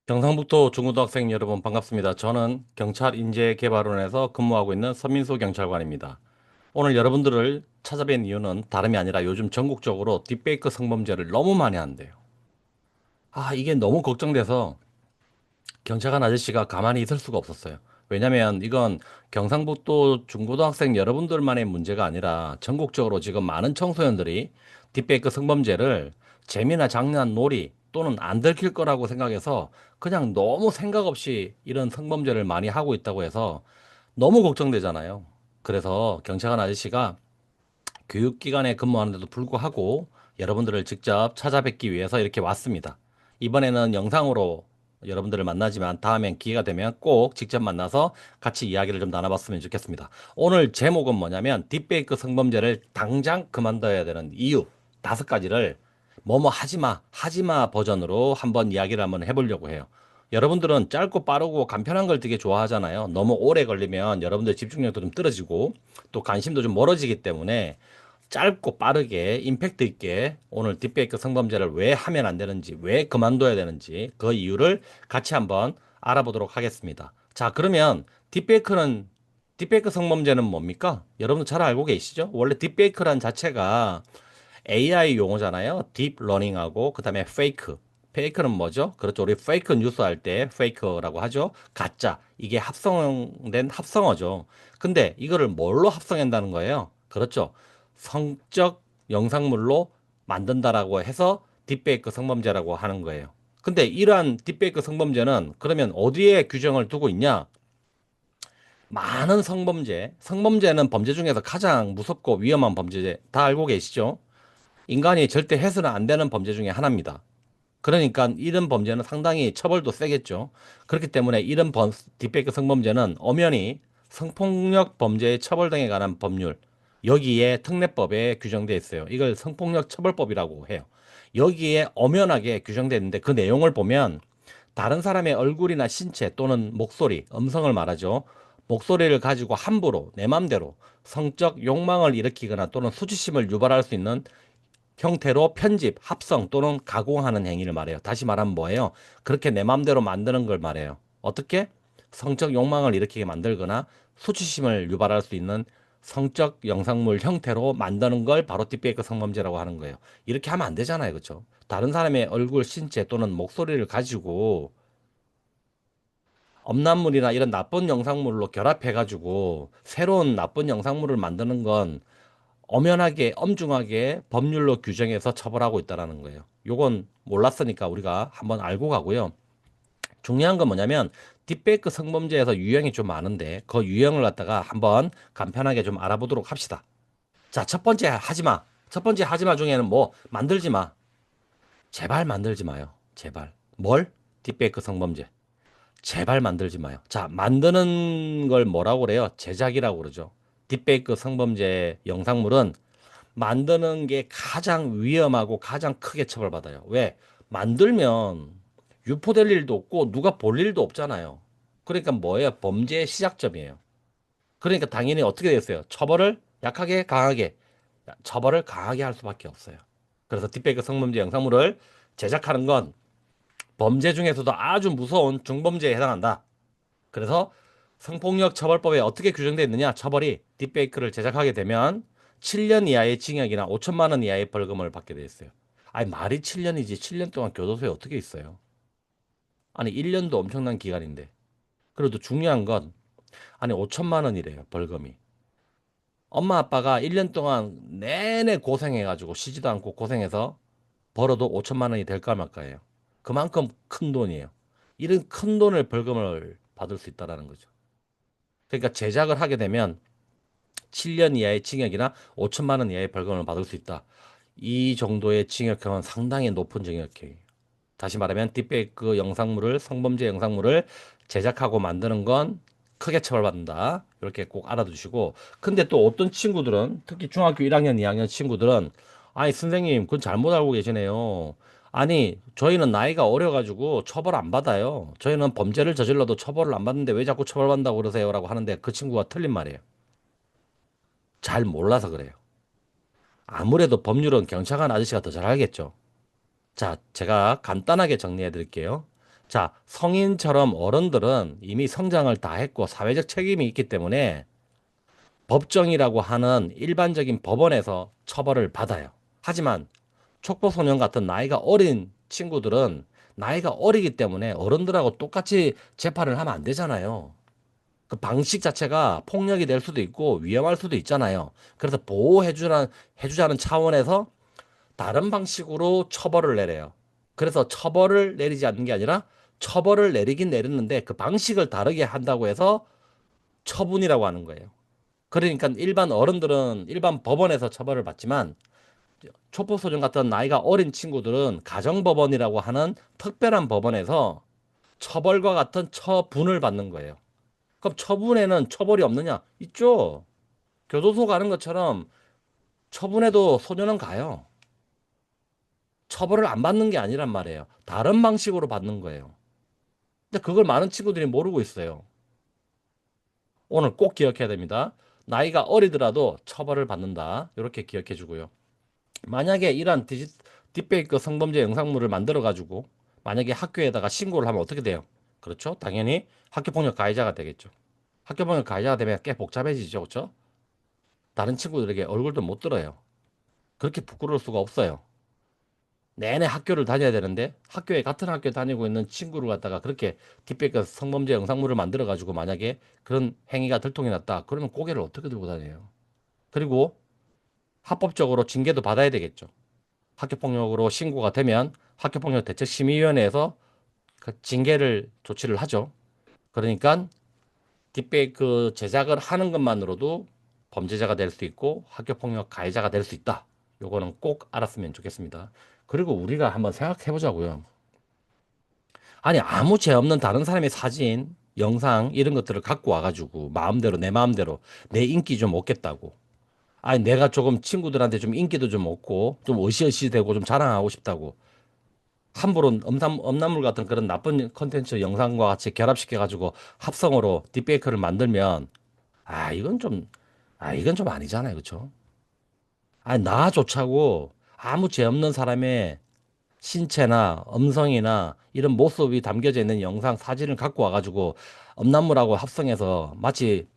경상북도 중고등학생 여러분 반갑습니다. 저는 경찰인재개발원에서 근무하고 있는 서민수 경찰관입니다. 오늘 여러분들을 찾아뵌 이유는 다름이 아니라 요즘 전국적으로 딥페이크 성범죄를 너무 많이 한대요. 이게 너무 걱정돼서 경찰관 아저씨가 가만히 있을 수가 없었어요. 왜냐면 이건 경상북도 중고등학생 여러분들만의 문제가 아니라 전국적으로 지금 많은 청소년들이 딥페이크 성범죄를 재미나 장난, 놀이 또는 안 들킬 거라고 생각해서 그냥 너무 생각 없이 이런 성범죄를 많이 하고 있다고 해서 너무 걱정되잖아요. 그래서 경찰관 아저씨가 교육기관에 근무하는데도 불구하고 여러분들을 직접 찾아뵙기 위해서 이렇게 왔습니다. 이번에는 영상으로 여러분들을 만나지만 다음엔 기회가 되면 꼭 직접 만나서 같이 이야기를 좀 나눠봤으면 좋겠습니다. 오늘 제목은 뭐냐면 딥페이크 성범죄를 당장 그만둬야 되는 이유 5가지를 뭐뭐 하지마, 하지마 버전으로 한번 이야기를 한번 해보려고 해요. 여러분들은 짧고 빠르고 간편한 걸 되게 좋아하잖아요. 너무 오래 걸리면 여러분들 집중력도 좀 떨어지고 또 관심도 좀 멀어지기 때문에 짧고 빠르게 임팩트 있게 오늘 딥페이크 성범죄를 왜 하면 안 되는지, 왜 그만둬야 되는지 그 이유를 같이 한번 알아보도록 하겠습니다. 자, 그러면 딥페이크 성범죄는 뭡니까? 여러분도 잘 알고 계시죠? 원래 딥페이크란 자체가 AI 용어잖아요. 딥러닝하고 그다음에 페이크. 페이크는 뭐죠? 그렇죠. 우리 페이크 뉴스 할 때 페이크라고 하죠. 가짜. 이게 합성된 합성어죠. 근데 이거를 뭘로 합성한다는 거예요? 그렇죠. 성적 영상물로 만든다라고 해서 딥페이크 성범죄라고 하는 거예요. 근데 이러한 딥페이크 성범죄는 그러면 어디에 규정을 두고 있냐? 많은 성범죄는 범죄 중에서 가장 무섭고 위험한 범죄 다 알고 계시죠? 인간이 절대 해서는 안 되는 범죄 중에 하나입니다. 그러니까 이런 범죄는 상당히 처벌도 세겠죠. 그렇기 때문에 딥페이크 성범죄는 엄연히 성폭력 범죄의 처벌 등에 관한 법률, 여기에 특례법에 규정되어 있어요. 이걸 성폭력 처벌법이라고 해요. 여기에 엄연하게 규정되어 있는데 그 내용을 보면 다른 사람의 얼굴이나 신체 또는 목소리, 음성을 말하죠. 목소리를 가지고 함부로 내 맘대로 성적 욕망을 일으키거나 또는 수치심을 유발할 수 있는 형태로 편집, 합성 또는 가공하는 행위를 말해요. 다시 말하면 뭐예요? 그렇게 내 맘대로 만드는 걸 말해요. 어떻게? 성적 욕망을 일으키게 만들거나 수치심을 유발할 수 있는 성적 영상물 형태로 만드는 걸 바로 딥페이크 성범죄라고 하는 거예요. 이렇게 하면 안 되잖아요. 그렇죠? 다른 사람의 얼굴, 신체 또는 목소리를 가지고 음란물이나 이런 나쁜 영상물로 결합해가지고 새로운 나쁜 영상물을 만드는 건 엄연하게 엄중하게 법률로 규정해서 처벌하고 있다라는 거예요. 요건 몰랐으니까 우리가 한번 알고 가고요. 중요한 건 뭐냐면 딥페이크 성범죄에서 유형이 좀 많은데 그 유형을 갖다가 한번 간편하게 좀 알아보도록 합시다. 자, 첫 번째 하지 마. 첫 번째 하지 마 중에는 뭐 만들지 마. 제발 만들지 마요. 제발. 뭘? 딥페이크 성범죄. 제발 만들지 마요. 자, 만드는 걸 뭐라고 그래요? 제작이라고 그러죠. 딥페이크 성범죄 영상물은 만드는 게 가장 위험하고 가장 크게 처벌받아요. 왜? 만들면 유포될 일도 없고 누가 볼 일도 없잖아요. 그러니까 뭐예요? 범죄의 시작점이에요. 그러니까 당연히 어떻게 되겠어요? 처벌을 강하게 할 수밖에 없어요. 그래서 딥페이크 성범죄 영상물을 제작하는 건 범죄 중에서도 아주 무서운 중범죄에 해당한다. 그래서 성폭력 처벌법에 어떻게 규정되어 있느냐? 처벌이 딥페이크를 제작하게 되면 7년 이하의 징역이나 5천만 원 이하의 벌금을 받게 돼 있어요. 아니 말이 7년이지 7년 동안 교도소에 어떻게 있어요? 아니 1년도 엄청난 기간인데. 그래도 중요한 건 아니 5천만 원이래요 벌금이. 엄마 아빠가 1년 동안 내내 고생해가지고 쉬지도 않고 고생해서 벌어도 5천만 원이 될까 말까예요. 그만큼 큰 돈이에요. 이런 큰 돈을 벌금을 받을 수 있다라는 거죠. 그러니까 제작을 하게 되면 7년 이하의 징역이나 5천만 원 이하의 벌금을 받을 수 있다. 이 정도의 징역형은 상당히 높은 징역형이에요. 다시 말하면 딥페이크 영상물을 성범죄 영상물을 제작하고 만드는 건 크게 처벌받는다. 이렇게 꼭 알아두시고. 근데 또 어떤 친구들은 특히 중학교 1학년, 2학년 친구들은 아니 선생님 그건 잘못 알고 계시네요. 아니 저희는 나이가 어려가지고 처벌 안 받아요. 저희는 범죄를 저질러도 처벌을 안 받는데 왜 자꾸 처벌받는다고 그러세요라고 하는데 그 친구가 틀린 말이에요. 잘 몰라서 그래요. 아무래도 법률은 경찰관 아저씨가 더 잘 알겠죠. 자, 제가 간단하게 정리해 드릴게요. 자, 성인처럼 어른들은 이미 성장을 다 했고 사회적 책임이 있기 때문에 법정이라고 하는 일반적인 법원에서 처벌을 받아요. 하지만 촉법소년 같은 나이가 어린 친구들은 나이가 어리기 때문에 어른들하고 똑같이 재판을 하면 안 되잖아요. 그 방식 자체가 폭력이 될 수도 있고 위험할 수도 있잖아요. 그래서 해주자는 차원에서 다른 방식으로 처벌을 내려요. 그래서 처벌을 내리지 않는 게 아니라 처벌을 내리긴 내렸는데 그 방식을 다르게 한다고 해서 처분이라고 하는 거예요. 그러니까 일반 어른들은 일반 법원에서 처벌을 받지만 촉법소년 같은 나이가 어린 친구들은 가정법원이라고 하는 특별한 법원에서 처벌과 같은 처분을 받는 거예요. 그럼 처분에는 처벌이 없느냐? 있죠. 교도소 가는 것처럼 처분에도 소년은 가요. 처벌을 안 받는 게 아니란 말이에요. 다른 방식으로 받는 거예요. 근데 그걸 많은 친구들이 모르고 있어요. 오늘 꼭 기억해야 됩니다. 나이가 어리더라도 처벌을 받는다. 이렇게 기억해 주고요. 만약에 이러한 딥페이크 성범죄 영상물을 만들어 가지고 만약에 학교에다가 신고를 하면 어떻게 돼요? 그렇죠? 당연히 학교폭력 가해자가 되겠죠. 학교폭력 가해자가 되면 꽤 복잡해지죠. 그렇죠? 다른 친구들에게 얼굴도 못 들어요. 그렇게 부끄러울 수가 없어요. 내내 학교를 다녀야 되는데 학교에 같은 학교 다니고 있는 친구를 갖다가 그렇게 딥페이크 성범죄 영상물을 만들어 가지고 만약에 그런 행위가 들통이 났다. 그러면 고개를 어떻게 들고 다녀요? 그리고 합법적으로 징계도 받아야 되겠죠. 학교폭력으로 신고가 되면 학교폭력 대책심의위원회에서 그 징계를 조치를 하죠. 그러니까 딥페이크 제작을 하는 것만으로도 범죄자가 될 수 있고 학교폭력 가해자가 될 수 있다. 요거는 꼭 알았으면 좋겠습니다. 그리고 우리가 한번 생각해 보자고요. 아니, 아무 죄 없는 다른 사람의 사진, 영상 이런 것들을 갖고 와가지고 마음대로 내 마음대로 내 인기 좀 얻겠다고. 아니, 내가 조금 친구들한테 좀 인기도 좀 얻고 좀 으시으시 되고 좀 자랑하고 싶다고. 함부로 엄남물 같은 그런 나쁜 컨텐츠 영상과 같이 결합시켜가지고 합성으로 딥페이크를 만들면 아, 이건 좀 아니잖아요. 그쵸? 아니, 나조차고 아무 죄 없는 사람의 신체나 음성이나 이런 모습이 담겨져 있는 영상, 사진을 갖고 와가지고 엄난물하고 합성해서 마치,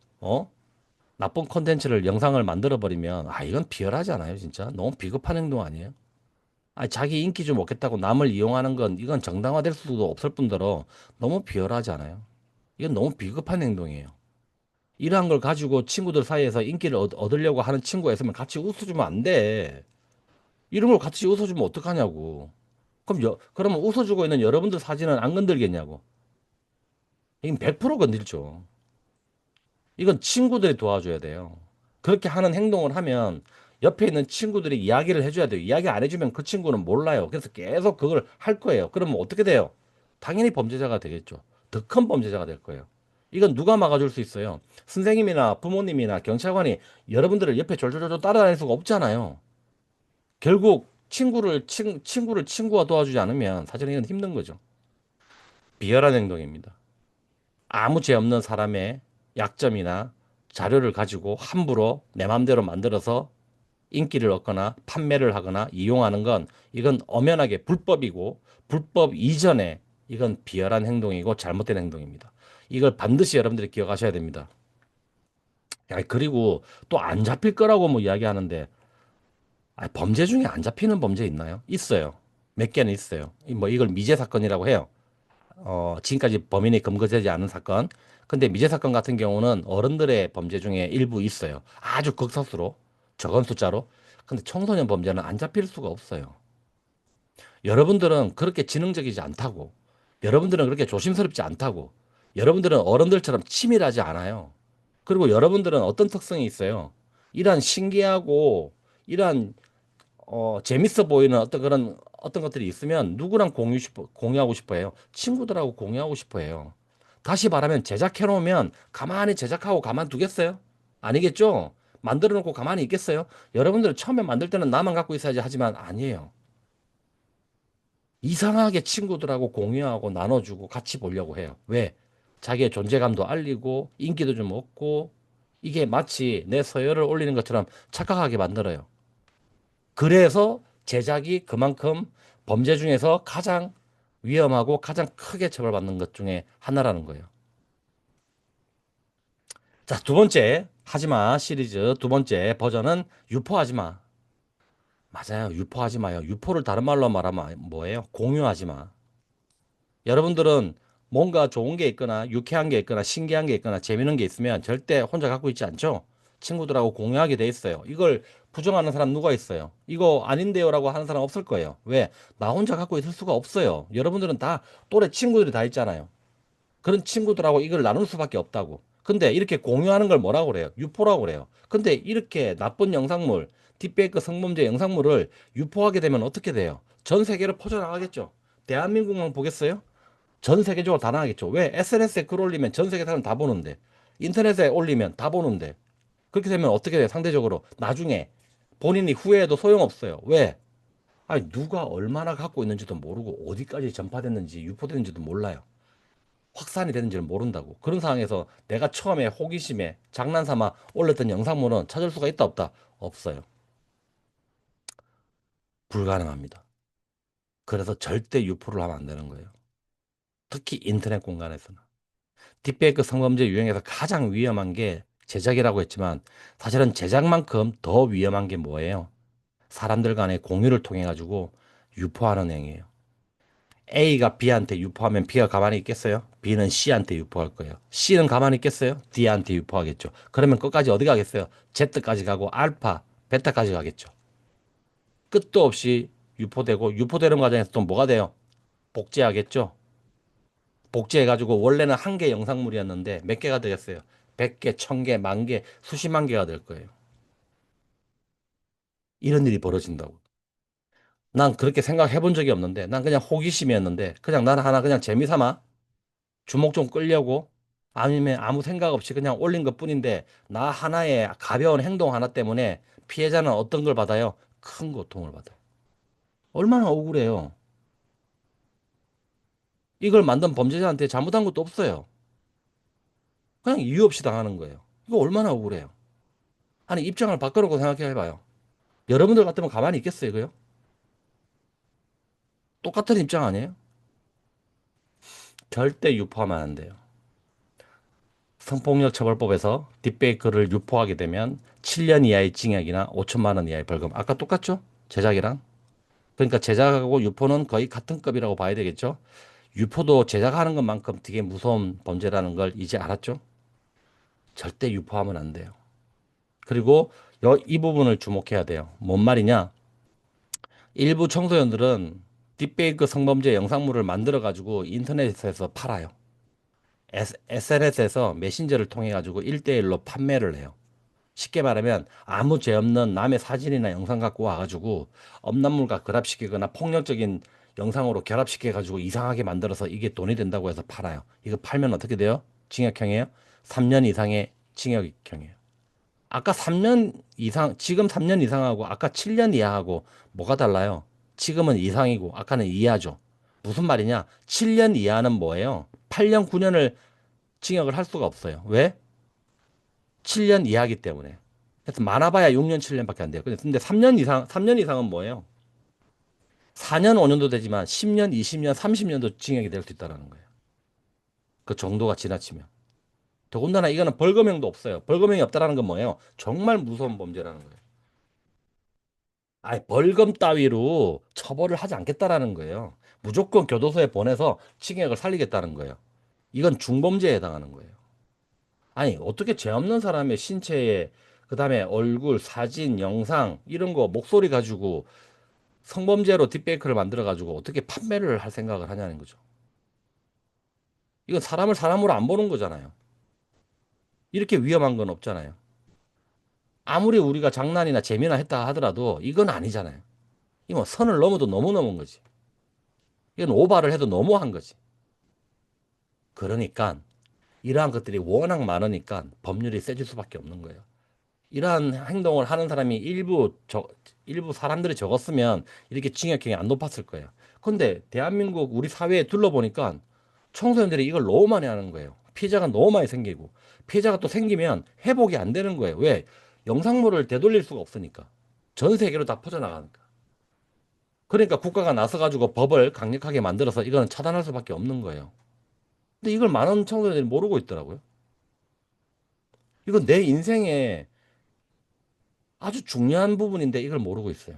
나쁜 콘텐츠를 영상을 만들어 버리면, 아, 이건 비열하지 않아요, 진짜? 너무 비겁한 행동 아니에요? 아, 자기 인기 좀 얻겠다고 남을 이용하는 건 이건 정당화될 수도 없을 뿐더러 너무 비열하지 않아요? 이건 너무 비겁한 행동이에요. 이러한 걸 가지고 친구들 사이에서 인기를 얻으려고 하는 친구가 있으면 같이 웃어주면 안 돼. 이런 걸 같이 웃어주면 어떡하냐고. 그러면 웃어주고 있는 여러분들 사진은 안 건들겠냐고. 이건 100% 건들죠. 이건 친구들이 도와줘야 돼요. 그렇게 하는 행동을 하면 옆에 있는 친구들이 이야기를 해줘야 돼요. 이야기 안 해주면 그 친구는 몰라요. 그래서 계속 그걸 할 거예요. 그러면 어떻게 돼요? 당연히 범죄자가 되겠죠. 더 큰 범죄자가 될 거예요. 이건 누가 막아줄 수 있어요? 선생님이나 부모님이나 경찰관이 여러분들을 옆에 졸졸졸 따라다닐 수가 없잖아요. 결국 친구를 친구가 도와주지 않으면 사실은 이건 힘든 거죠. 비열한 행동입니다. 아무 죄 없는 사람의 약점이나 자료를 가지고 함부로 내 맘대로 만들어서 인기를 얻거나 판매를 하거나 이용하는 건 이건 엄연하게 불법이고 불법 이전에 이건 비열한 행동이고 잘못된 행동입니다. 이걸 반드시 여러분들이 기억하셔야 됩니다. 야, 그리고 또 안 잡힐 거라고 뭐 이야기하는데 범죄 중에 안 잡히는 범죄 있나요? 있어요. 몇 개는 있어요. 뭐 이걸 미제 사건이라고 해요. 지금까지 범인이 검거되지 않은 사건. 근데 미제 사건 같은 경우는 어른들의 범죄 중에 일부 있어요. 아주 극소수로, 적은 숫자로. 근데 청소년 범죄는 안 잡힐 수가 없어요. 여러분들은 그렇게 지능적이지 않다고. 여러분들은 그렇게 조심스럽지 않다고. 여러분들은 어른들처럼 치밀하지 않아요. 그리고 여러분들은 어떤 특성이 있어요? 이러한 신기하고, 이러한 재밌어 보이는 어떤 것들이 있으면 누구랑 공유하고 싶어 해요? 친구들하고 공유하고 싶어 해요. 다시 말하면 제작해 놓으면 가만히 제작하고 가만두겠어요? 아니겠죠? 만들어 놓고 가만히 있겠어요? 여러분들은 처음에 만들 때는 나만 갖고 있어야지 하지만 아니에요. 이상하게 친구들하고 공유하고 나눠주고 같이 보려고 해요. 왜? 자기의 존재감도 알리고 인기도 좀 얻고 이게 마치 내 서열을 올리는 것처럼 착각하게 만들어요. 그래서 제작이 그만큼 범죄 중에서 가장 위험하고 가장 크게 처벌받는 것 중에 하나라는 거예요. 자, 두 번째, 하지마 시리즈 두 번째 버전은 유포하지 마. 맞아요. 유포하지 마요. 유포를 다른 말로 말하면 뭐예요? 공유하지 마. 여러분들은 뭔가 좋은 게 있거나 유쾌한 게 있거나 신기한 게 있거나 재밌는 게 있으면 절대 혼자 갖고 있지 않죠? 친구들하고 공유하게 돼 있어요. 이걸 부정하는 사람 누가 있어요? 이거 아닌데요라고 하는 사람 없을 거예요. 왜? 나 혼자 갖고 있을 수가 없어요. 여러분들은 다 또래 친구들이 다 있잖아요. 그런 친구들하고 이걸 나눌 수밖에 없다고. 근데 이렇게 공유하는 걸 뭐라고 그래요? 유포라고 그래요. 근데 이렇게 나쁜 영상물, 딥페이크 성범죄 영상물을 유포하게 되면 어떻게 돼요? 전 세계로 퍼져나가겠죠. 대한민국만 보겠어요? 전 세계적으로 다 나가겠죠. 왜? SNS에 글 올리면 전 세계 사람 다 보는데. 인터넷에 올리면 다 보는데. 그렇게 되면 어떻게 돼요? 상대적으로. 나중에 본인이 후회해도 소용없어요. 왜? 아니, 누가 얼마나 갖고 있는지도 모르고 어디까지 전파됐는지 유포됐는지도 몰라요. 확산이 되는지를 모른다고. 그런 상황에서 내가 처음에 호기심에 장난삼아 올렸던 영상물은 찾을 수가 있다 없다? 없어요. 불가능합니다. 그래서 절대 유포를 하면 안 되는 거예요. 특히 인터넷 공간에서는. 딥페이크 성범죄 유형에서 가장 위험한 게 제작이라고 했지만 사실은 제작만큼 더 위험한 게 뭐예요? 사람들 간의 공유를 통해 가지고 유포하는 행위예요. A가 B한테 유포하면 B가 가만히 있겠어요? B는 C한테 유포할 거예요. C는 가만히 있겠어요? D한테 유포하겠죠. 그러면 끝까지 어디 가겠어요? Z까지 가고 알파, 베타까지 가겠죠. 끝도 없이 유포되고 유포되는 과정에서 또 뭐가 돼요? 복제하겠죠. 복제해가지고 원래는 한 개 영상물이었는데 몇 개가 되겠어요? 100개, 1000개, 만 개, 수십만 개가 될 거예요. 이런 일이 벌어진다고. 난 그렇게 생각해 본 적이 없는데 난 그냥 호기심이었는데 그냥 나는 하나 그냥 재미삼아 주목 좀 끌려고 아니면 아무 생각 없이 그냥 올린 것뿐인데 나 하나의 가벼운 행동 하나 때문에 피해자는 어떤 걸 받아요? 큰 고통을 받아요. 얼마나 억울해요. 이걸 만든 범죄자한테 잘못한 것도 없어요. 그냥 이유 없이 당하는 거예요. 이거 얼마나 억울해요. 아니 입장을 바꿔놓고 생각해 봐요. 여러분들 같으면 가만히 있겠어요, 그요? 똑같은 입장 아니에요? 절대 유포하면 안 돼요. 성폭력처벌법에서 딥페이크를 유포하게 되면 7년 이하의 징역이나 5천만 원 이하의 벌금. 아까 똑같죠? 제작이랑. 그러니까 제작하고 유포는 거의 같은 급이라고 봐야 되겠죠? 유포도 제작하는 것만큼 되게 무서운 범죄라는 걸 이제 알았죠? 절대 유포하면 안 돼요. 그리고 이 부분을 주목해야 돼요. 뭔 말이냐? 일부 청소년들은 딥페이크 성범죄 영상물을 만들어 가지고 인터넷에서 팔아요. SNS에서 메신저를 통해 가지고 1대1로 판매를 해요. 쉽게 말하면 아무 죄 없는 남의 사진이나 영상 갖고 와가지고 음란물과 결합시키거나 폭력적인 영상으로 결합시켜가지고 이상하게 만들어서 이게 돈이 된다고 해서 팔아요. 이거 팔면 어떻게 돼요? 징역형이에요? 3년 이상의 징역형이에요. 아까 3년 이상, 지금 3년 이상하고 아까 7년 이하하고 뭐가 달라요? 지금은 이상이고 아까는 이하죠. 무슨 말이냐? 7년 이하는 뭐예요? 8년, 9년을 징역을 할 수가 없어요. 왜? 7년 이하기 때문에. 그래서 많아봐야 6년, 7년밖에 안 돼요. 근데 3년 이상, 3년 이상은 뭐예요? 4년, 5년도 되지만 10년, 20년, 30년도 징역이 될 수 있다는 거예요. 그 정도가 지나치면. 더군다나 이거는 벌금형도 없어요. 벌금형이 없다라는 건 뭐예요? 정말 무서운 범죄라는 거예요. 아니, 벌금 따위로 처벌을 하지 않겠다라는 거예요. 무조건 교도소에 보내서 징역을 살리겠다는 거예요. 이건 중범죄에 해당하는 거예요. 아니, 어떻게 죄 없는 사람의 신체에 그다음에 얼굴, 사진, 영상 이런 거 목소리 가지고 성범죄로 딥페이크를 만들어 가지고 어떻게 판매를 할 생각을 하냐는 거죠. 이건 사람을 사람으로 안 보는 거잖아요. 이렇게 위험한 건 없잖아요. 아무리 우리가 장난이나 재미나 했다 하더라도 이건 아니잖아요. 이건 뭐 선을 넘어도 너무 넘은 거지. 이건 오바를 해도 너무한 거지. 그러니까 이러한 것들이 워낙 많으니까 법률이 세질 수밖에 없는 거예요. 이러한 행동을 하는 사람이 일부 사람들이 적었으면 이렇게 징역형이 안 높았을 거예요. 근데 대한민국 우리 사회에 둘러보니까 청소년들이 이걸 너무 많이 하는 거예요. 피해자가 너무 많이 생기고 피해자가 또 생기면 회복이 안 되는 거예요. 왜? 영상물을 되돌릴 수가 없으니까. 전 세계로 다 퍼져나가니까. 그러니까 국가가 나서가지고 법을 강력하게 만들어서 이거는 차단할 수밖에 없는 거예요. 근데 이걸 많은 청소년들이 모르고 있더라고요. 이건 내 인생에 아주 중요한 부분인데 이걸 모르고 있어요.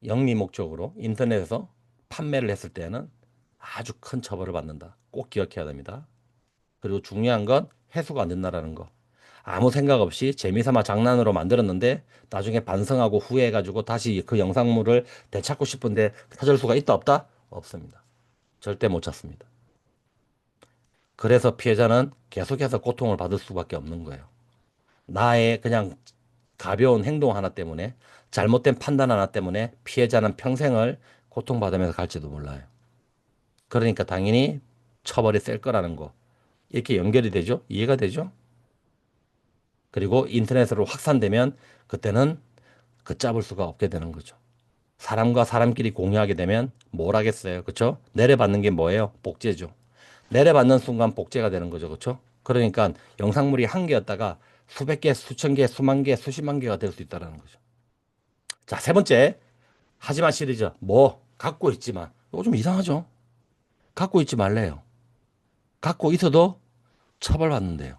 영리 목적으로 인터넷에서 판매를 했을 때는 아주 큰 처벌을 받는다. 꼭 기억해야 됩니다. 그리고 중요한 건 회수가 안 된다라는 거. 아무 생각 없이 재미삼아 장난으로 만들었는데 나중에 반성하고 후회해가지고 다시 그 영상물을 되찾고 싶은데 찾을 수가 있다 없다? 없습니다. 절대 못 찾습니다. 그래서 피해자는 계속해서 고통을 받을 수밖에 없는 거예요. 나의 그냥 가벼운 행동 하나 때문에 잘못된 판단 하나 때문에 피해자는 평생을 고통받으면서 갈지도 몰라요. 그러니까 당연히 처벌이 셀 거라는 거. 이렇게 연결이 되죠? 이해가 되죠? 그리고 인터넷으로 확산되면 그때는 걷잡을 수가 없게 되는 거죠. 사람과 사람끼리 공유하게 되면 뭘 하겠어요. 그렇죠? 내려받는 게 뭐예요? 복제죠. 내려받는 순간 복제가 되는 거죠. 그렇죠? 그러니까 영상물이 한 개였다가 수백 개, 수천 개, 수만 개, 수십만 개가 될 수 있다는 거죠. 자, 세 번째. 하지만 시리즈. 뭐 갖고 있지만. 이거 좀 이상하죠? 갖고 있지 말래요. 갖고 있어도 처벌받는데요.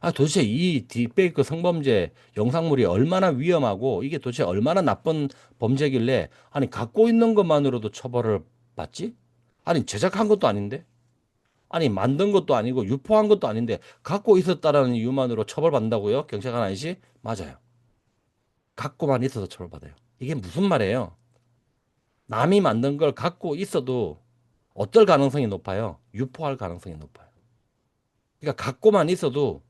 아, 도대체 이 딥페이크 성범죄 영상물이 얼마나 위험하고 이게 도대체 얼마나 나쁜 범죄길래 아니 갖고 있는 것만으로도 처벌을 받지? 아니 제작한 것도 아닌데? 아니 만든 것도 아니고 유포한 것도 아닌데 갖고 있었다라는 이유만으로 처벌받는다고요? 경찰관 아니시? 맞아요. 갖고만 있어도 처벌받아요. 이게 무슨 말이에요? 남이 만든 걸 갖고 있어도 어떨 가능성이 높아요? 유포할 가능성이 높아요. 그러니까 갖고만 있어도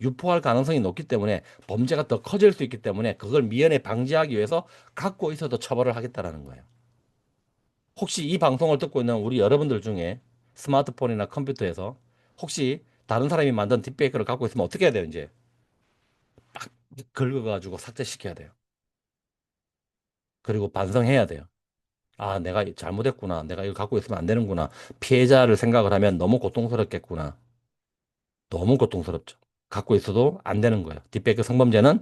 유포할 가능성이 높기 때문에 범죄가 더 커질 수 있기 때문에 그걸 미연에 방지하기 위해서 갖고 있어도 처벌을 하겠다라는 거예요. 혹시 이 방송을 듣고 있는 우리 여러분들 중에 스마트폰이나 컴퓨터에서 혹시 다른 사람이 만든 딥페이크를 갖고 있으면 어떻게 해야 돼요, 이제? 긁어가지고 삭제시켜야 돼요. 그리고 반성해야 돼요. 아, 내가 잘못했구나. 내가 이거 갖고 있으면 안 되는구나. 피해자를 생각을 하면 너무 고통스럽겠구나. 너무 고통스럽죠. 갖고 있어도 안 되는 거예요. 딥페이크 성범죄는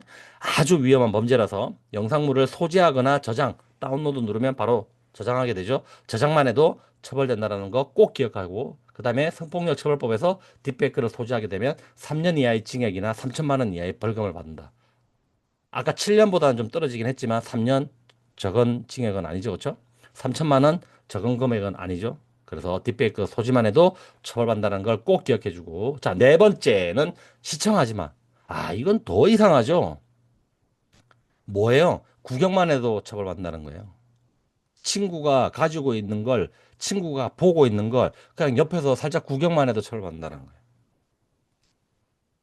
아주 위험한 범죄라서 영상물을 소지하거나 저장, 다운로드 누르면 바로 저장하게 되죠. 저장만 해도 처벌된다는 거 꼭 기억하고 그다음에 성폭력 처벌법에서 딥페이크를 소지하게 되면 3년 이하의 징역이나 3천만 원 이하의 벌금을 받는다. 아까 7년보다는 좀 떨어지긴 했지만 3년 적은 징역은 아니죠. 그렇죠? 3천만 원 적은 금액은 아니죠. 그래서 딥페이크 소지만 해도 처벌받는다는 걸 꼭 기억해 주고. 자, 네 번째는 시청하지 마. 아, 이건 더 이상하죠. 뭐예요? 구경만 해도 처벌받는다는 거예요. 친구가 가지고 있는 걸, 친구가 보고 있는 걸 그냥 옆에서 살짝 구경만 해도 처벌받는다는 거예요.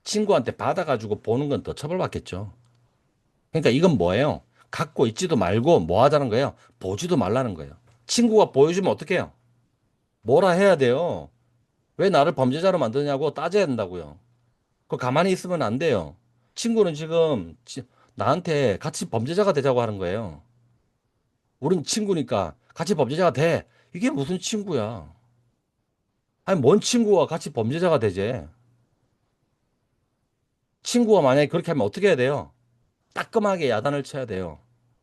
친구한테 받아가지고 보는 건 더 처벌받겠죠. 그러니까 이건 뭐예요? 갖고 있지도 말고 뭐 하자는 거예요? 보지도 말라는 거예요. 친구가 보여주면 어떡해요? 뭐라 해야 돼요? 왜 나를 범죄자로 만드냐고 따져야 된다고요. 그거 가만히 있으면 안 돼요. 친구는 지금 나한테 같이 범죄자가 되자고 하는 거예요. 우린 친구니까 같이 범죄자가 돼. 이게 무슨 친구야? 아니, 뭔 친구와 같이 범죄자가 되지? 친구가 만약에 그렇게 하면 어떻게 해야 돼요? 따끔하게 야단을 쳐야 돼요.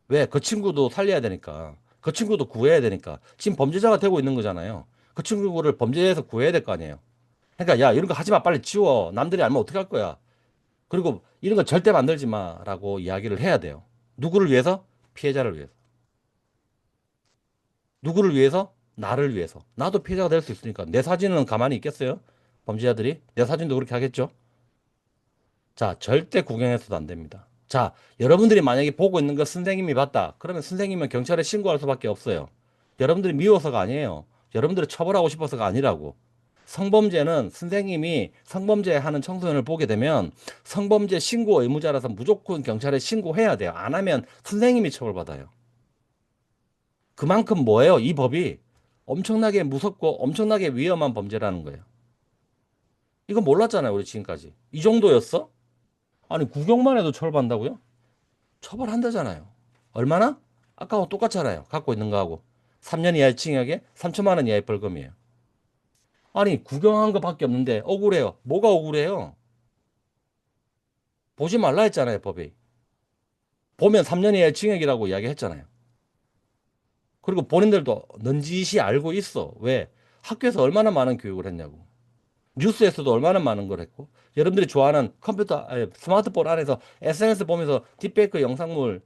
왜? 그 친구도 살려야 되니까. 그 친구도 구해야 되니까. 지금 범죄자가 되고 있는 거잖아요. 그 친구를 범죄에서 구해야 될 거 아니에요. 그러니까 야, 이런 거 하지 마. 빨리 지워. 남들이 알면 어떡할 거야. 그리고 이런 거 절대 만들지 마라고 이야기를 해야 돼요. 누구를 위해서? 피해자를 위해서. 누구를 위해서? 나를 위해서. 나도 피해자가 될 수 있으니까. 내 사진은 가만히 있겠어요? 범죄자들이? 내 사진도 그렇게 하겠죠? 자, 절대 구경해서도 안 됩니다. 자, 여러분들이 만약에 보고 있는 거 선생님이 봤다. 그러면 선생님은 경찰에 신고할 수밖에 없어요. 여러분들이 미워서가 아니에요. 여러분들이 처벌하고 싶어서가 아니라고. 성범죄는 선생님이 성범죄 하는 청소년을 보게 되면 성범죄 신고 의무자라서 무조건 경찰에 신고해야 돼요. 안 하면 선생님이 처벌받아요. 그만큼 뭐예요? 이 법이 엄청나게 무섭고 엄청나게 위험한 범죄라는 거예요. 이거 몰랐잖아요, 우리 지금까지. 이 정도였어? 아니, 구경만 해도 처벌받는다고요? 처벌한다잖아요. 얼마나? 아까하고 똑같잖아요. 갖고 있는 거하고. 3년 이하의 징역에 3천만 원 이하의 벌금이에요. 아니, 구경한 거밖에 없는데 억울해요. 뭐가 억울해요? 보지 말라 했잖아요, 법이. 보면 3년 이하의 징역이라고 이야기했잖아요. 그리고 본인들도 넌지시 알고 있어. 왜? 학교에서 얼마나 많은 교육을 했냐고. 뉴스에서도 얼마나 많은 걸 했고. 여러분들이 좋아하는 컴퓨터, 아니, 스마트폰 안에서 SNS 보면서 딥페이크 영상물,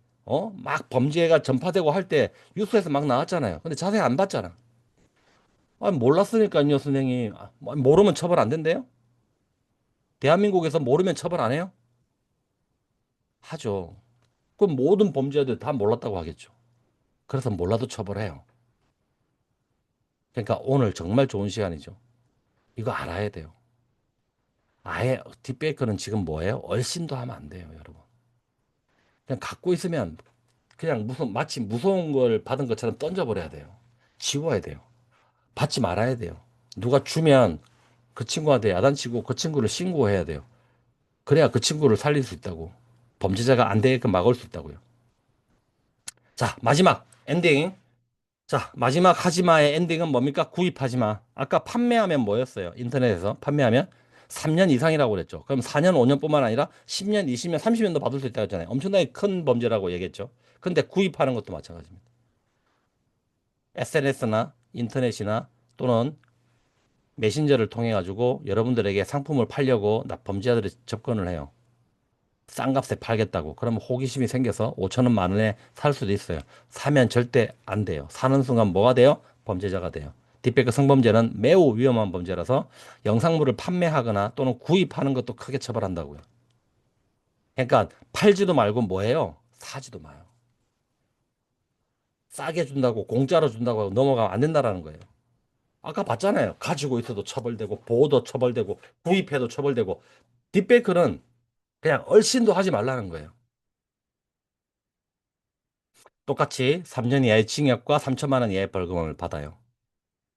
막 범죄가 전파되고 할 때 뉴스에서 막 나왔잖아요. 근데 자세히 안 봤잖아. 아, 몰랐으니까요, 선생님. 모르면 처벌 안 된대요? 대한민국에서 모르면 처벌 안 해요? 하죠. 그럼 모든 범죄자들 다 몰랐다고 하겠죠. 그래서 몰라도 처벌해요. 그러니까 오늘 정말 좋은 시간이죠. 이거 알아야 돼요. 아예 딥페이크는 지금 뭐예요? 얼씬도 하면 안 돼요, 여러분. 그냥 갖고 있으면 그냥 마치 무서운 걸 받은 것처럼 던져버려야 돼요. 지워야 돼요. 받지 말아야 돼요. 누가 주면 그 친구한테 야단치고 그 친구를 신고해야 돼요. 그래야 그 친구를 살릴 수 있다고. 범죄자가 안 되게끔 막을 수 있다고요. 자, 마지막 엔딩. 자, 마지막 하지마의 엔딩은 뭡니까? 구입하지 마. 아까 판매하면 뭐였어요? 인터넷에서 판매하면 3년 이상이라고 그랬죠. 그럼 4년, 5년뿐만 아니라 10년, 20년, 30년도 받을 수 있다고 했잖아요. 엄청나게 큰 범죄라고 얘기했죠. 근데 구입하는 것도 마찬가지입니다. SNS나 인터넷이나 또는 메신저를 통해 가지고 여러분들에게 상품을 팔려고 범죄자들이 접근을 해요. 싼 값에 팔겠다고. 그러면 호기심이 생겨서 5천 원, 만 원에 살 수도 있어요. 사면 절대 안 돼요. 사는 순간 뭐가 돼요? 범죄자가 돼요. 딥페이크 성범죄는 매우 위험한 범죄라서 영상물을 판매하거나 또는 구입하는 것도 크게 처벌한다고요. 그러니까 팔지도 말고 뭐예요? 사지도 마요. 싸게 준다고 공짜로 준다고 하고 넘어가면 안 된다라는 거예요. 아까 봤잖아요. 가지고 있어도 처벌되고 보호도 처벌되고 구입해도 처벌되고 딥페이크는 그냥 얼씬도 하지 말라는 거예요. 똑같이 3년 이하의 징역과 3천만 원 이하의 벌금을 받아요.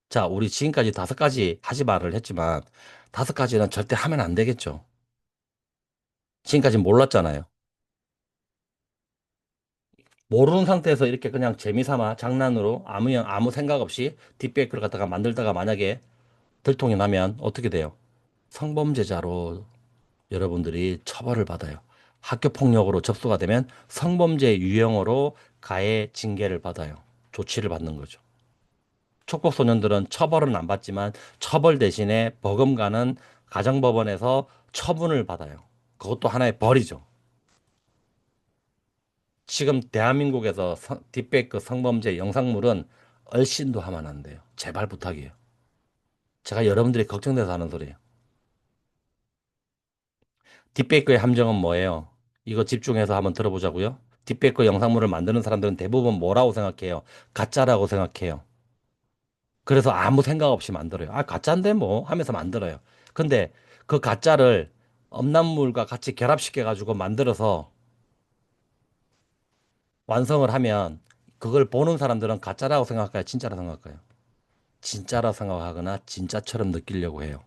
자, 우리 지금까지 5가지 하지 말을 했지만 5가지는 절대 하면 안 되겠죠. 지금까지 몰랐잖아요. 모르는 상태에서 이렇게 그냥 재미삼아 장난으로 아무 생각 없이 딥페이크를 갖다가 만들다가 만약에 들통이 나면 어떻게 돼요? 성범죄자로 여러분들이 처벌을 받아요. 학교 폭력으로 접수가 되면 성범죄 유형으로 가해 징계를 받아요. 조치를 받는 거죠. 촉법소년들은 처벌은 안 받지만 처벌 대신에 버금가는 가정법원에서 처분을 받아요. 그것도 하나의 벌이죠. 지금 대한민국에서 딥페이크 성범죄 영상물은 얼씬도 하면 안 돼요. 제발 부탁이에요. 제가 여러분들이 걱정돼서 하는 소리예요. 딥페이크의 함정은 뭐예요? 이거 집중해서 한번 들어보자고요. 딥페이크 영상물을 만드는 사람들은 대부분 뭐라고 생각해요? 가짜라고 생각해요. 그래서 아무 생각 없이 만들어요. 아, 가짜인데 뭐 하면서 만들어요. 근데 그 가짜를 음란물과 같이 결합시켜 가지고 만들어서 완성을 하면 그걸 보는 사람들은 가짜라고 생각할까요? 진짜라고 생각할까요? 진짜라고 생각하거나 진짜처럼 느끼려고 해요.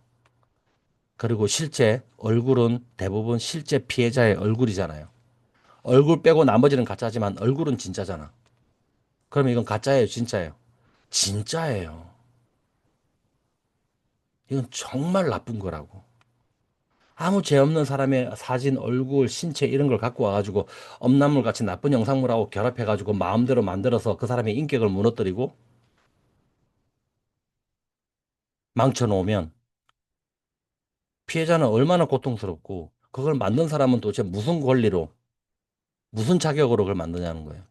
그리고 실제 얼굴은 대부분 실제 피해자의 얼굴이잖아요. 얼굴 빼고 나머지는 가짜지만 얼굴은 진짜잖아. 그럼 이건 가짜예요, 진짜예요? 진짜예요. 이건 정말 나쁜 거라고. 아무 죄 없는 사람의 사진, 얼굴, 신체 이런 걸 갖고 와가지고 엄난물 같이 나쁜 영상물하고 결합해가지고 마음대로 만들어서 그 사람의 인격을 무너뜨리고 망쳐놓으면 피해자는 얼마나 고통스럽고 그걸 만든 사람은 도대체 무슨 권리로, 무슨 자격으로 그걸 만드냐는 거예요.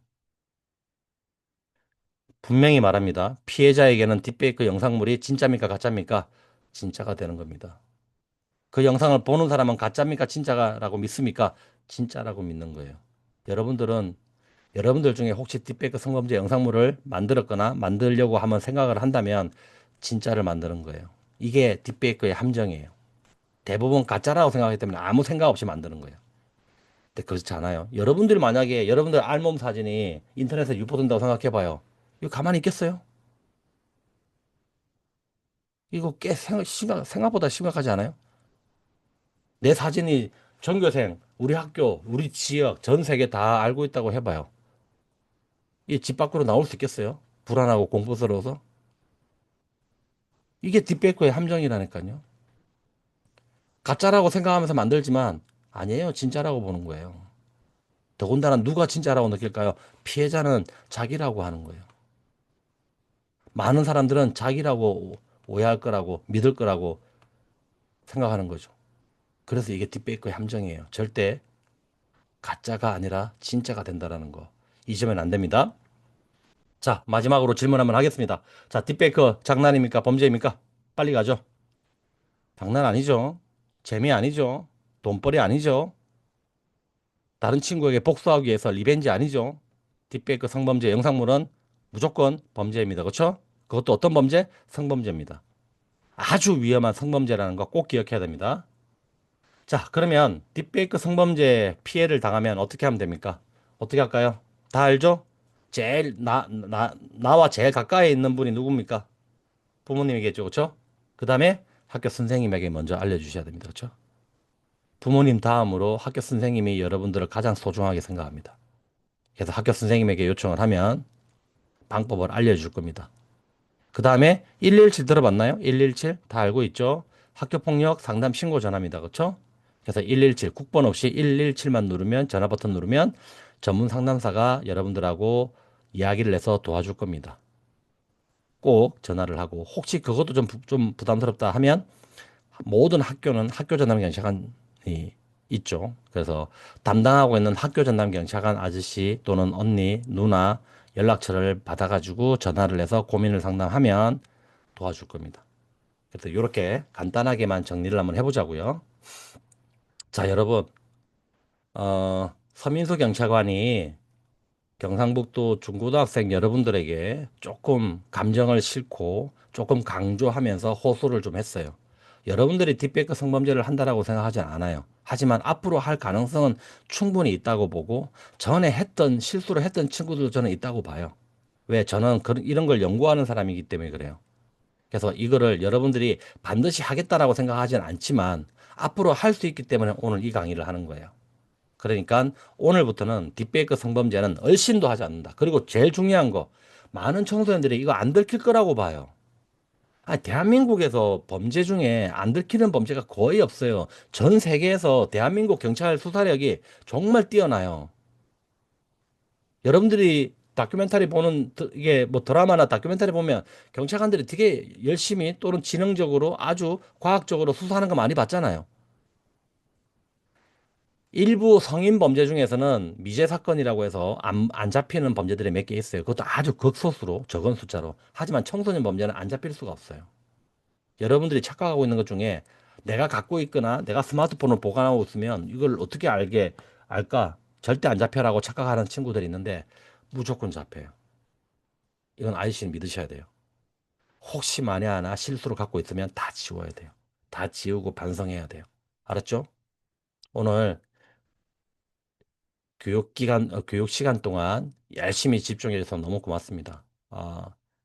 분명히 말합니다. 피해자에게는 딥페이크 영상물이 진짜입니까, 가짜입니까? 진짜가 되는 겁니다. 그 영상을 보는 사람은 가짜입니까, 진짜라고 믿습니까? 진짜라고 믿는 거예요. 여러분들은 여러분들 중에 혹시 딥페이크 성범죄 영상물을 만들었거나 만들려고 하면 생각을 한다면 진짜를 만드는 거예요. 이게 딥페이크의 함정이에요. 대부분 가짜라고 생각하기 때문에 아무 생각 없이 만드는 거예요. 근데 그렇지 않아요. 여러분들이 만약에 여러분들 알몸 사진이 인터넷에 유포된다고 생각해봐요. 이거 가만히 있겠어요? 이거 생각보다 심각하지 않아요? 내 사진이 전교생, 우리 학교, 우리 지역, 전 세계 다 알고 있다고 해봐요. 이 집 밖으로 나올 수 있겠어요? 불안하고 공포스러워서? 이게 딥페이크의 함정이라니까요. 가짜라고 생각하면서 만들지만 아니에요. 진짜라고 보는 거예요. 더군다나 누가 진짜라고 느낄까요? 피해자는 자기라고 하는 거예요. 많은 사람들은 자기라고 오해할 거라고 믿을 거라고 생각하는 거죠. 그래서 이게 딥페이크의 함정이에요. 절대 가짜가 아니라 진짜가 된다라는 거. 잊으면 안 됩니다. 자, 마지막으로 질문 한번 하겠습니다. 자, 딥페이크 장난입니까? 범죄입니까? 빨리 가죠. 장난 아니죠. 재미 아니죠. 돈벌이 아니죠. 다른 친구에게 복수하기 위해서 리벤지 아니죠. 딥페이크 성범죄 영상물은 무조건 범죄입니다. 그렇죠? 그것도 어떤 범죄? 성범죄입니다. 아주 위험한 성범죄라는 거 꼭 기억해야 됩니다. 자, 그러면 딥페이크 성범죄 피해를 당하면 어떻게 하면 됩니까? 어떻게 할까요? 다 알죠? 제일 나와 제일 가까이 있는 분이 누굽니까? 부모님이겠죠, 그렇죠? 그 다음에 학교 선생님에게 먼저 알려주셔야 됩니다, 그렇죠? 부모님 다음으로 학교 선생님이 여러분들을 가장 소중하게 생각합니다. 그래서 학교 선생님에게 요청을 하면 방법을 알려줄 겁니다. 그 다음에 117 들어봤나요? 117 다 알고 있죠? 학교폭력 상담 신고 전화입니다. 그렇죠? 그래서 117 국번 없이 117만 누르면 전화 버튼 누르면 전문 상담사가 여러분들하고 이야기를 해서 도와줄 겁니다. 꼭 전화를 하고 혹시 그것도 좀 부담스럽다 하면 모든 학교는 학교 전담 경찰관이 있죠. 그래서 담당하고 있는 학교 전담 경찰관 아저씨 또는 언니, 누나 연락처를 받아가지고 전화를 해서 고민을 상담하면 도와줄 겁니다. 그래서 이렇게 간단하게만 정리를 한번 해보자고요. 자, 여러분, 서민수 경찰관이 경상북도 중고등학생 여러분들에게 조금 감정을 싣고 조금 강조하면서 호소를 좀 했어요. 여러분들이 딥페이크 성범죄를 한다라고 생각하지 않아요. 하지만 앞으로 할 가능성은 충분히 있다고 보고 전에 했던 실수를 했던 친구들도 저는 있다고 봐요. 왜? 저는 이런 걸 연구하는 사람이기 때문에 그래요. 그래서 이거를 여러분들이 반드시 하겠다라고 생각하지는 않지만 앞으로 할 수 있기 때문에 오늘 이 강의를 하는 거예요. 그러니까 오늘부터는 딥페이크 성범죄는 얼씬도 하지 않는다. 그리고 제일 중요한 거, 많은 청소년들이 이거 안 들킬 거라고 봐요. 대한민국에서 범죄 중에 안 들키는 범죄가 거의 없어요. 전 세계에서 대한민국 경찰 수사력이 정말 뛰어나요. 여러분들이 다큐멘터리 보는 이게 뭐 드라마나 다큐멘터리 보면 경찰관들이 되게 열심히 또는 지능적으로 아주 과학적으로 수사하는 거 많이 봤잖아요. 일부 성인 범죄 중에서는 미제 사건이라고 해서 안 잡히는 범죄들이 몇 개 있어요. 그것도 아주 극소수로 적은 숫자로. 하지만 청소년 범죄는 안 잡힐 수가 없어요. 여러분들이 착각하고 있는 것 중에 내가 갖고 있거나 내가 스마트폰을 보관하고 있으면 이걸 어떻게 알까? 절대 안 잡혀라고 착각하는 친구들이 있는데 무조건 잡혀요. 이건 아이씨는 믿으셔야 돼요. 혹시 만에 하나 실수로 갖고 있으면 다 지워야 돼요. 다 지우고 반성해야 돼요. 알았죠? 오늘 교육 시간 동안 열심히 집중해 주셔서 너무 고맙습니다.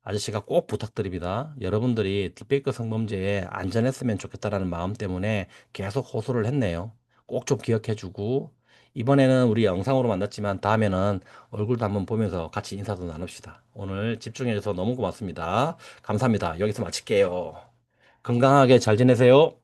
아저씨가 꼭 부탁드립니다. 여러분들이 딥페이크 성범죄에 안전했으면 좋겠다라는 마음 때문에 계속 호소를 했네요. 꼭 좀 기억해 주고, 이번에는 우리 영상으로 만났지만 다음에는 얼굴도 한번 보면서 같이 인사도 나눕시다. 오늘 집중해 주셔서 너무 고맙습니다. 감사합니다. 여기서 마칠게요. 건강하게 잘 지내세요.